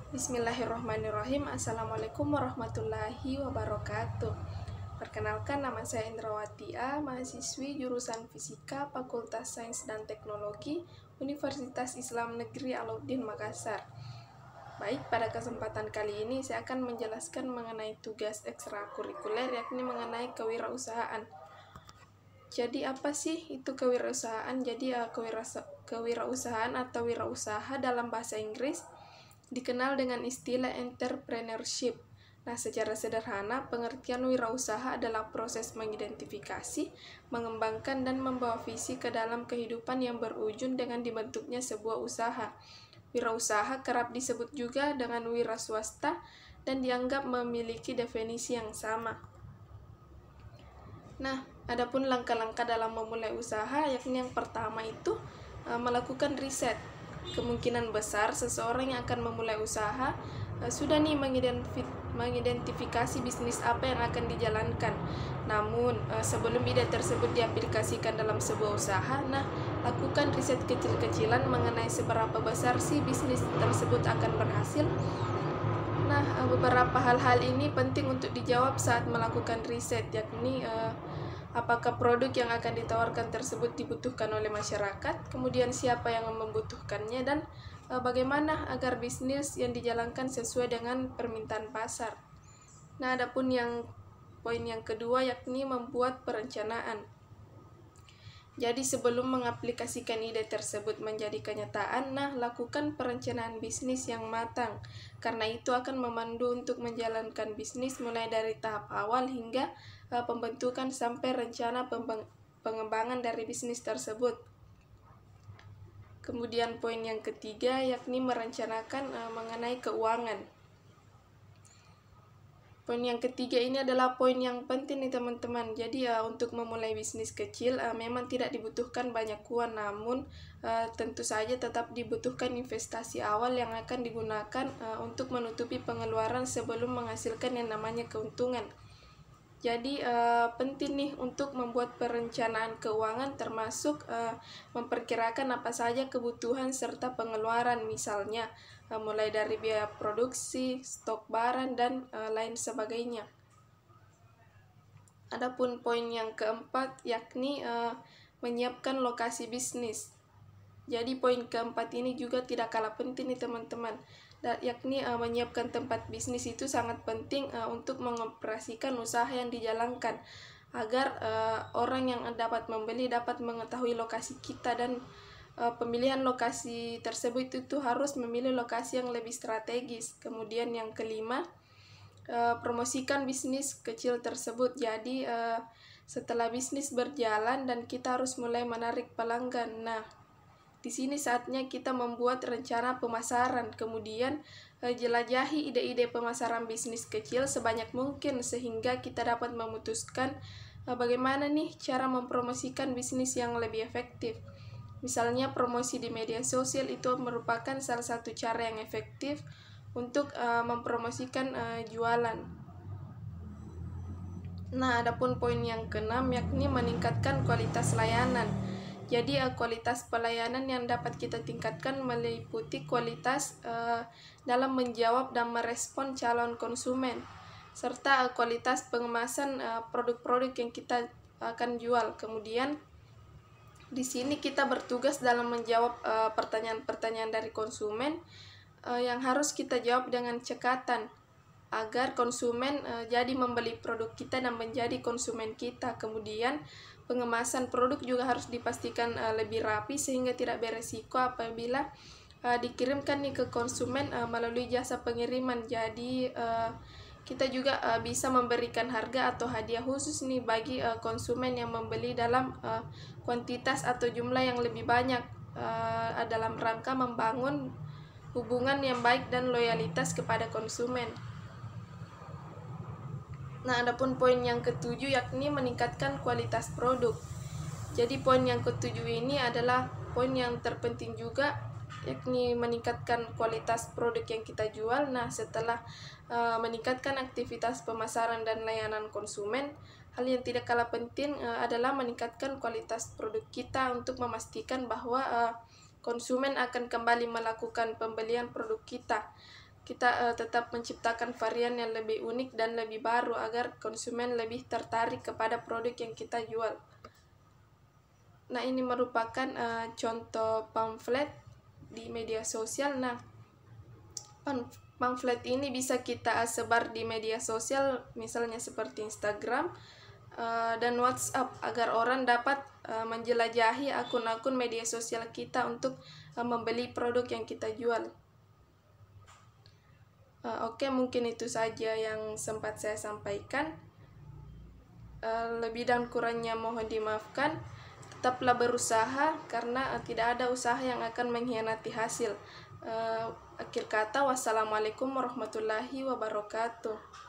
Bismillahirrahmanirrahim. Assalamualaikum warahmatullahi wabarakatuh. Perkenalkan, nama saya Indrawati A, mahasiswi jurusan Fisika Fakultas Sains dan Teknologi Universitas Islam Negeri Alauddin Makassar. Baik, pada kesempatan kali ini saya akan menjelaskan mengenai tugas ekstrakurikuler, yakni mengenai kewirausahaan. Jadi apa sih itu kewirausahaan? Jadi kewirausahaan atau wirausaha dalam bahasa Inggris dikenal dengan istilah entrepreneurship. Nah, secara sederhana, pengertian wirausaha adalah proses mengidentifikasi, mengembangkan, dan membawa visi ke dalam kehidupan yang berujung dengan dibentuknya sebuah usaha. Wirausaha kerap disebut juga dengan wira swasta dan dianggap memiliki definisi yang sama. Nah, adapun langkah-langkah dalam memulai usaha, yakni yang pertama itu melakukan riset. Kemungkinan besar seseorang yang akan memulai usaha sudah nih mengidentifikasi bisnis apa yang akan dijalankan. Namun, sebelum ide tersebut diaplikasikan dalam sebuah usaha, lakukan riset kecil-kecilan mengenai seberapa besar sih bisnis tersebut akan berhasil. Beberapa hal-hal ini penting untuk dijawab saat melakukan riset, yakni apakah produk yang akan ditawarkan tersebut dibutuhkan oleh masyarakat, kemudian siapa yang membutuhkannya, dan bagaimana agar bisnis yang dijalankan sesuai dengan permintaan pasar. Adapun poin yang kedua, yakni membuat perencanaan. Jadi sebelum mengaplikasikan ide tersebut menjadi kenyataan, lakukan perencanaan bisnis yang matang. Karena itu akan memandu untuk menjalankan bisnis mulai dari tahap awal hingga pembentukan sampai rencana pengembangan dari bisnis tersebut. Kemudian poin yang ketiga, yakni merencanakan mengenai keuangan. Poin yang ketiga ini adalah poin yang penting nih teman-teman. Jadi untuk memulai bisnis kecil memang tidak dibutuhkan banyak uang, namun tentu saja tetap dibutuhkan investasi awal yang akan digunakan untuk menutupi pengeluaran sebelum menghasilkan yang namanya keuntungan. Jadi penting nih untuk membuat perencanaan keuangan, termasuk memperkirakan apa saja kebutuhan serta pengeluaran, misalnya mulai dari biaya produksi, stok barang, dan lain sebagainya. Adapun poin yang keempat, yakni menyiapkan lokasi bisnis. Jadi poin keempat ini juga tidak kalah penting nih teman-teman, yakni menyiapkan tempat bisnis itu sangat penting untuk mengoperasikan usaha yang dijalankan, agar orang yang dapat membeli dapat mengetahui lokasi kita, dan pemilihan lokasi tersebut itu harus memilih lokasi yang lebih strategis. Kemudian yang kelima, promosikan bisnis kecil tersebut. Jadi setelah bisnis berjalan dan kita harus mulai menarik pelanggan. Di sini saatnya kita membuat rencana pemasaran, kemudian jelajahi ide-ide pemasaran bisnis kecil sebanyak mungkin sehingga kita dapat memutuskan bagaimana nih cara mempromosikan bisnis yang lebih efektif. Misalnya promosi di media sosial itu merupakan salah satu cara yang efektif untuk mempromosikan jualan. Adapun poin yang keenam, yakni meningkatkan kualitas layanan. Jadi kualitas pelayanan yang dapat kita tingkatkan meliputi kualitas dalam menjawab dan merespon calon konsumen, serta kualitas pengemasan produk-produk yang kita akan jual. Kemudian di sini kita bertugas dalam menjawab pertanyaan-pertanyaan dari konsumen yang harus kita jawab dengan cekatan, agar konsumen jadi membeli produk kita dan menjadi konsumen kita. Kemudian pengemasan produk juga harus dipastikan lebih rapi sehingga tidak beresiko apabila dikirimkan nih ke konsumen melalui jasa pengiriman. Jadi kita juga bisa memberikan harga atau hadiah khusus nih bagi konsumen yang membeli dalam kuantitas atau jumlah yang lebih banyak, dalam rangka membangun hubungan yang baik dan loyalitas kepada konsumen. Adapun poin yang ketujuh, yakni meningkatkan kualitas produk. Jadi poin yang ketujuh ini adalah poin yang terpenting juga, yakni meningkatkan kualitas produk yang kita jual. Setelah meningkatkan aktivitas pemasaran dan layanan konsumen, hal yang tidak kalah penting adalah meningkatkan kualitas produk kita untuk memastikan bahwa konsumen akan kembali melakukan pembelian produk kita. kita tetap menciptakan varian yang lebih unik dan lebih baru agar konsumen lebih tertarik kepada produk yang kita jual. Nah, ini merupakan contoh pamflet di media sosial. Nah, pamflet ini bisa kita sebar di media sosial, misalnya seperti Instagram dan WhatsApp, agar orang dapat menjelajahi akun-akun media sosial kita untuk membeli produk yang kita jual. Oke, mungkin itu saja yang sempat saya sampaikan. Lebih dan kurangnya mohon dimaafkan. Tetaplah berusaha, karena tidak ada usaha yang akan mengkhianati hasil. Akhir kata, wassalamualaikum warahmatullahi wabarakatuh.